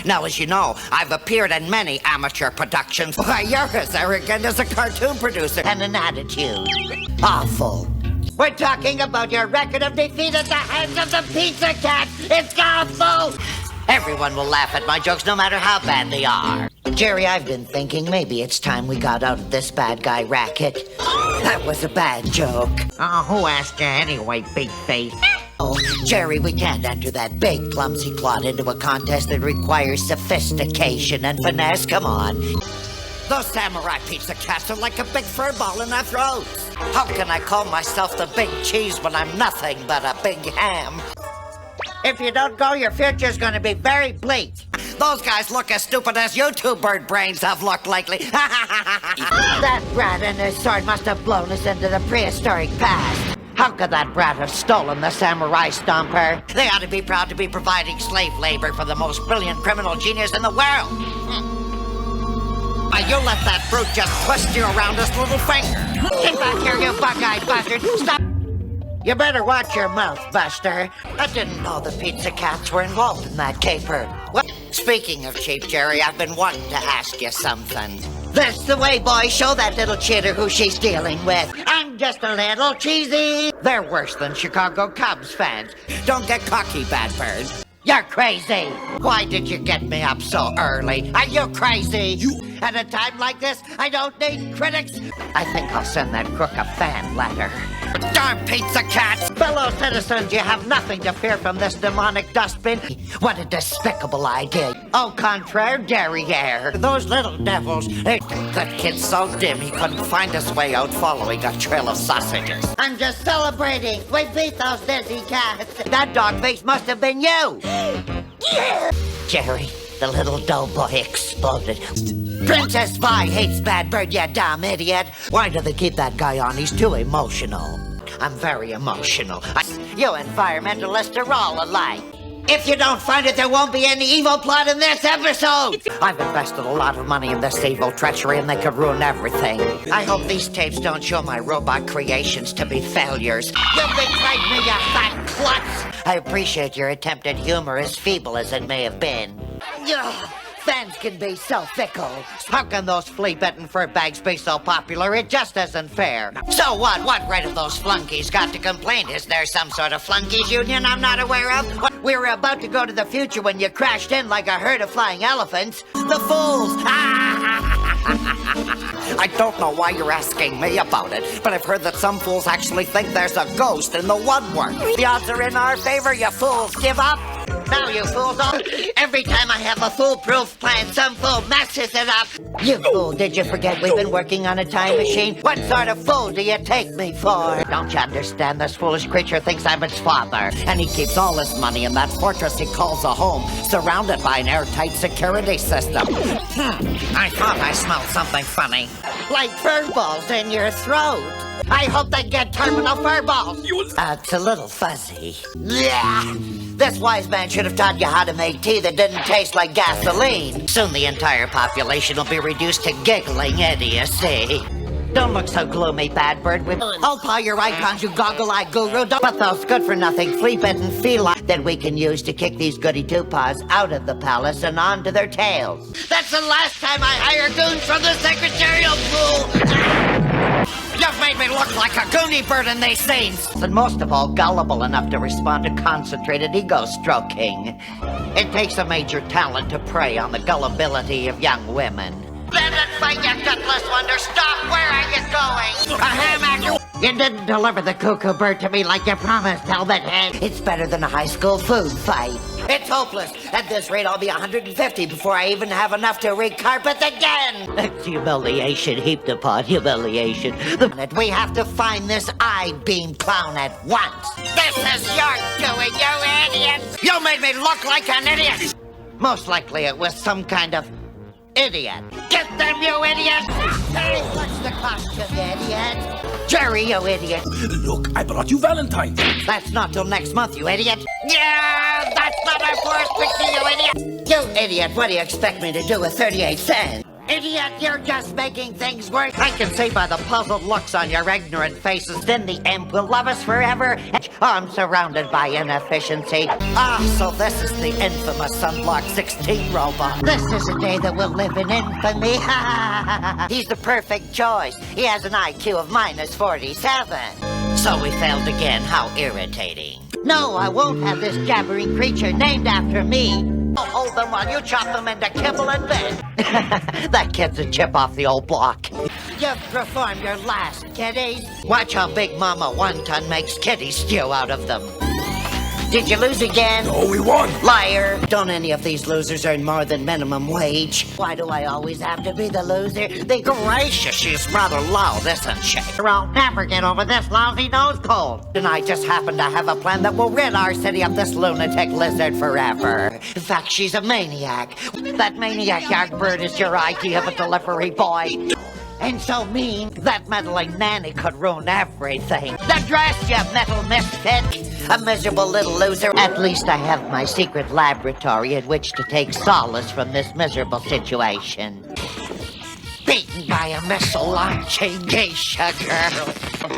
Now, as you know, I've appeared in many amateur productions. Why, you're as arrogant as a cartoon producer. And an attitude. Awful. We're talking about your record of defeat at the hands of the Pizza Cat. It's awful. Everyone will laugh at my jokes no matter how bad they are. Jerry, I've been thinking maybe it's time we got out of this bad guy racket. That was a bad joke. Oh, who asked you anyway, big face? Oh, Jerry, we can't enter that big, clumsy clod into a contest that requires sophistication and finesse. Come on. Those samurai pizza cats are like a big fur ball in our throats. How can I call myself the big cheese when I'm nothing but a big ham? If you don't go, your future's gonna be very bleak. Those guys look as stupid as you two bird brains have looked lately. That brat and his sword must have blown us into the prehistoric past. How could that brat have stolen the samurai stomper? They ought to be proud to be providing slave labor for the most brilliant criminal genius in the world. You let that brute just twist you around his little finger. Get back here, you bug-eyed bastard. Stop. You better watch your mouth, Buster. I didn't know the Pizza Cats were involved in that caper. Well, speaking of cheap, Jerry, I've been wanting to ask you something. That's the way, boy. Show that little cheater who she's dealing with. I'm just a little cheesy. They're worse than Chicago Cubs fans. Don't get cocky, bad bird. You're crazy. Why did you get me up so early? Are you crazy? At a time like this, I don't need critics. I think I'll send that crook a fan letter. Darn Pizza Cats! Fellow citizens, you have nothing to fear from this demonic dustbin. What a despicable idea. Au contraire, derriere. Those little devils. That kid's so dim he couldn't find his way out following a trail of sausages. I'm just celebrating. We beat those dizzy cats. That dog face must have been you. Jerry, the little doughboy exploded. Princess Vi hates Bad Bird, you dumb idiot. Why do they keep that guy on? He's too emotional. I'm very emotional. You environmentalists are all alike. If you don't find it, there won't be any evil plot in this episode. I've invested a lot of money in this evil treachery and they could ruin everything. I hope these tapes don't show my robot creations to be failures. You betrayed me, you fat klutz. I appreciate your attempt at humor, as feeble as it may have been. Ugh. Fans can be so fickle. How can those flea-bitten fur bags be so popular? It just isn't fair. So what? What right of those flunkies got to complain? Is there some sort of flunkies union I'm not aware of? What? We were about to go to the future when you crashed in like a herd of flying elephants. The fools! I don't know why you're asking me about it, but I've heard that some fools actually think there's a ghost in the woodwork. The odds are in our favor, you fools. Give up. Now, you fools all. Every time I have a foolproof plan, some fool messes it up. You fool, did you forget we've been working on a time machine? What sort of fool do you take me for? Don't you understand? This foolish creature thinks I'm its father. And he keeps all his money in that fortress he calls a home, surrounded by an airtight security system. I thought I smelled something funny. Like fur balls in your throat. I hope they get terminal fur balls. It's a little fuzzy. Yeah. This wise man should have taught you how to make tea that didn't taste like gasoline. Soon the entire population will be reduced to giggling idiocy. Don't look so gloomy, Bad Bird. I'll pile your icons, you goggle-eyed guru. Don't put those good-for-nothing flea-bitten feline that we can use to kick these goody-two-paws out of the palace and onto their tails. That's the last time I hire goons from the secretarial pool. You've made me look like a goony bird in these scenes. And most of all, gullible enough to respond to concentrated ego stroking. It takes a major talent to prey on the gullibility of young women. Let it fight, you gutless wonder. Stop! Where are you going? A ham actor! You didn't deliver the cuckoo bird to me like you promised, Helmet Head. It's better than a high school food fight. It's hopeless. At this rate, I'll be 150 before I even have enough to recarpet again. It's humiliation heaped upon humiliation. We have to find this I-beam clown at once. This is your doing, you idiot! You made me look like an idiot! Most likely it was some kind of idiot. Get them, you idiot! Hey, what's the costume, idiot? Jerry, you idiot. Look, I brought you Valentine. That's not till next month, you idiot. Yeah, that's not our first picture, you idiot! You idiot, what do you expect me to do with 38 cents? Idiot, you're just making things worse. I can see by the puzzled looks on your ignorant faces, then the imp will love us forever. I'm surrounded by inefficiency. So this is the infamous Sunblock 16 robot. This is a day that will live in infamy. He's the perfect choice. He has an IQ of minus 47. So we failed again. How irritating. No, I won't have this jabbering creature named after me. I'll hold them while you chop them into kibble and bit. That kid's a chip off the old block. You've performed your last, kiddies. Watch how Big Mama Wonton makes kitty stew out of them. Did you lose again? No, we won. Liar! Don't any of these losers earn more than minimum wage? Why do I always have to be the loser? Gracious, she's rather loud, isn't she? I'll never get over this lousy nose cold. And I just happen to have a plan that will rid our city of this lunatic lizard forever. In fact, she's a maniac. That maniac Yardbird is your idea of a delivery boy. And so mean, that meddling nanny could ruin everything. The dress, you metal misfit! A miserable little loser. At least I have my secret laboratory in which to take solace from this miserable situation. Beaten by a missile-launching geisha girl.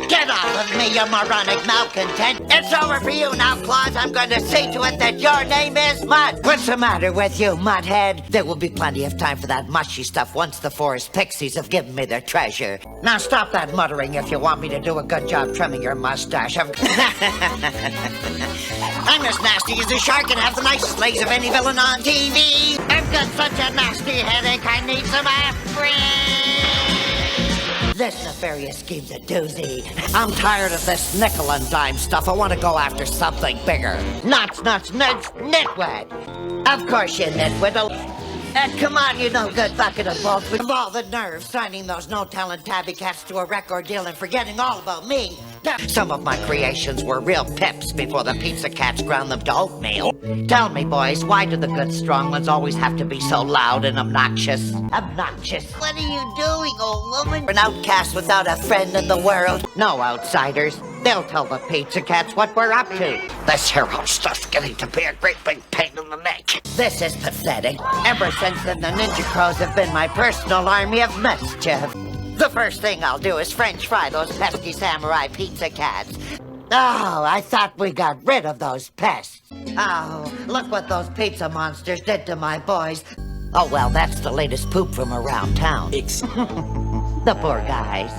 Get off of me, you moronic malcontent. It's over for you now, Claus. I'm going to see to it that your name is Mud. What's the matter with you, Mudhead? There will be plenty of time for that mushy stuff once the forest pixies have given me their treasure. Now stop that muttering if you want me to do a good job trimming your mustache. I'm as nasty as a shark and have the nicest legs of any villain on TV. I've got such a nasty headache, I need some aspirin. This nefarious scheme's a doozy. I'm tired of this nickel and dime stuff. I want to go after something bigger. Nuts, nitwit. Of course you nitwit. Come on, you no good bucket of bolts with all the nerve signing those no-talent tabby cats to a record deal and forgetting all about me. Some of my creations were real pips before the pizza cats ground them to oatmeal. Tell me, boys, why do the good strong ones always have to be so loud and obnoxious? Obnoxious. What are you doing, old woman? An outcast without a friend in the world. No outsiders. They'll tell the pizza cats what we're up to. This hero stuff's getting to be a great big pain in the neck. This is pathetic. Ever since then, the Ninja Crows have been my personal army of mischief. The first thing I'll do is French fry those pesky samurai pizza cats. Oh, I thought we got rid of those pests. Oh, look what those pizza monsters did to my boys. Oh, well, that's the latest poop from around town. The poor guys.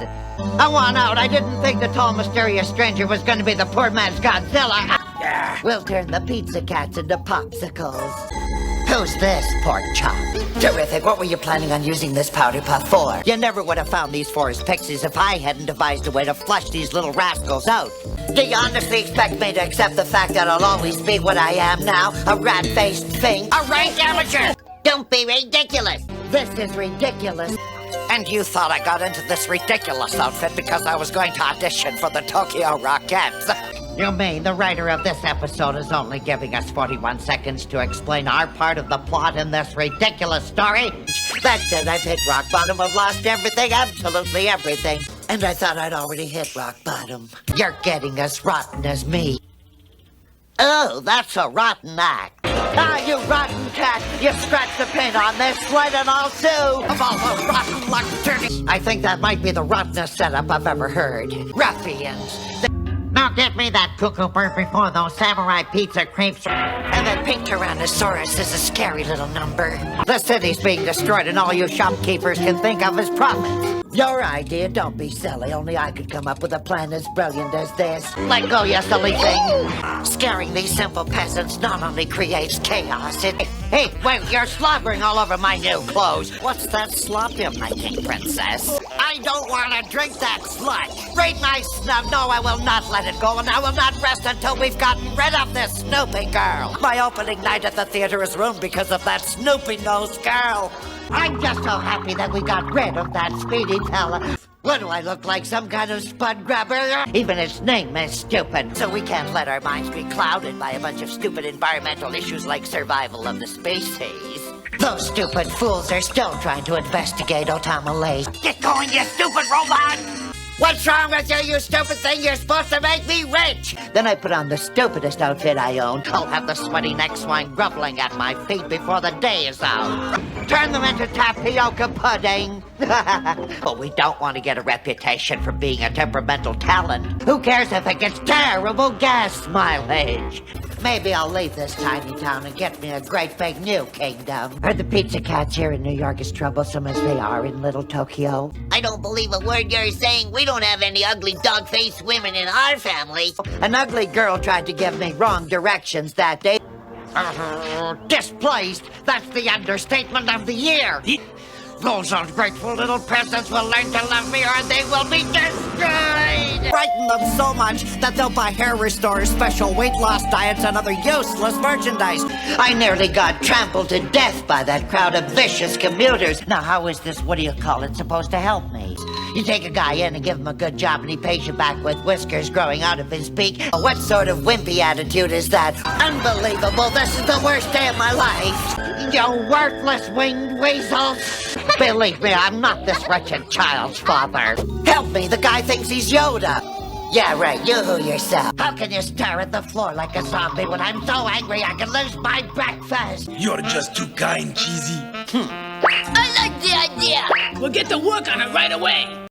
I want out. I didn't think the tall, mysterious stranger was going to be the poor man's Godzilla. We'll turn the pizza cats into popsicles. Who's this, pork chop? Terrific. What were you planning on using this powder puff for? You never would have found these forest pixies if I hadn't devised a way to flush these little rascals out. Do you honestly expect me to accept the fact that I'll always be what I am now? A rat-faced thing? A rank amateur! Don't be ridiculous! This is ridiculous. And you thought I got into this ridiculous outfit because I was going to audition for the Tokyo Rockettes. You mean the writer of this episode is only giving us 41 seconds to explain our part of the plot in this ridiculous story? That's it, I've hit rock bottom. I've lost everything, absolutely everything. And I thought I'd already hit rock bottom. You're getting as rotten as me. Oh, that's a rotten act. Ah, you rotten cat! You've scratched the paint on this sled and I'll sue! Of all the rotten luck turning... I think that might be the rottenest setup I've ever heard. Ruffians. Now get me that cuckoo bird before those samurai pizza creeps. And that pink Tyrannosaurus is a scary little number. The city's being destroyed and all you shopkeepers can think of is profits. Your idea, don't be silly. Only I could come up with a plan as brilliant as this. Let go, you silly thing. Scaring these simple peasants not only creates chaos, it... Hey, wait, you're slobbering all over my new clothes. What's that slop you're making, princess? I don't want to drink that sludge. Read my snub. No, I will not let it go, and I will not rest until we've gotten rid of this Snoopy girl. My opening night at the theater is ruined because of that Snoopy-nosed girl. I'm just so happy that we got rid of that speedy fella. What do I look like, some kind of spud grabber? Even its name is stupid. So we can't let our minds be clouded by a bunch of stupid environmental issues like survival of the species. Those stupid fools are still trying to investigate Otama Lake. Get going, you stupid robot! What's wrong with you, you stupid thing? You're supposed to make me rich. Then I put on the stupidest outfit I own. I'll have the sweaty neck swine groveling at my feet before the day is out. Turn them into tapioca pudding. But we don't want to get a reputation for being a temperamental talent. Who cares if it gets terrible gas mileage? Maybe I'll leave this tiny town and get me a great big new kingdom. Are the pizza cats here in New York as troublesome as they are in Little Tokyo? I don't believe a word you're saying. We don't have any ugly dog-faced women in our family. An ugly girl tried to give me wrong directions that day. Displaced? That's the understatement of the year. Those ungrateful little peasants will learn to love me or they will be destroyed! Frighten them so much that they'll buy hair restorers, special weight loss diets, and other useless merchandise. I nearly got trampled to death by that crowd of vicious commuters. Now, how is this, supposed to help me? You take a guy in and give him a good job and he pays you back with whiskers growing out of his beak. What sort of wimpy attitude is that? Unbelievable, this is the worst day of my life. You worthless winged weasels. Believe me, I'm not this wretched child's father. Help me, the guy thinks he's Yoda. Yeah, right, you yourself. How can you stare at the floor like a zombie when I'm so angry I can lose my breakfast? You're just too kind, Cheesy. I like the idea. We'll get to work on it right away.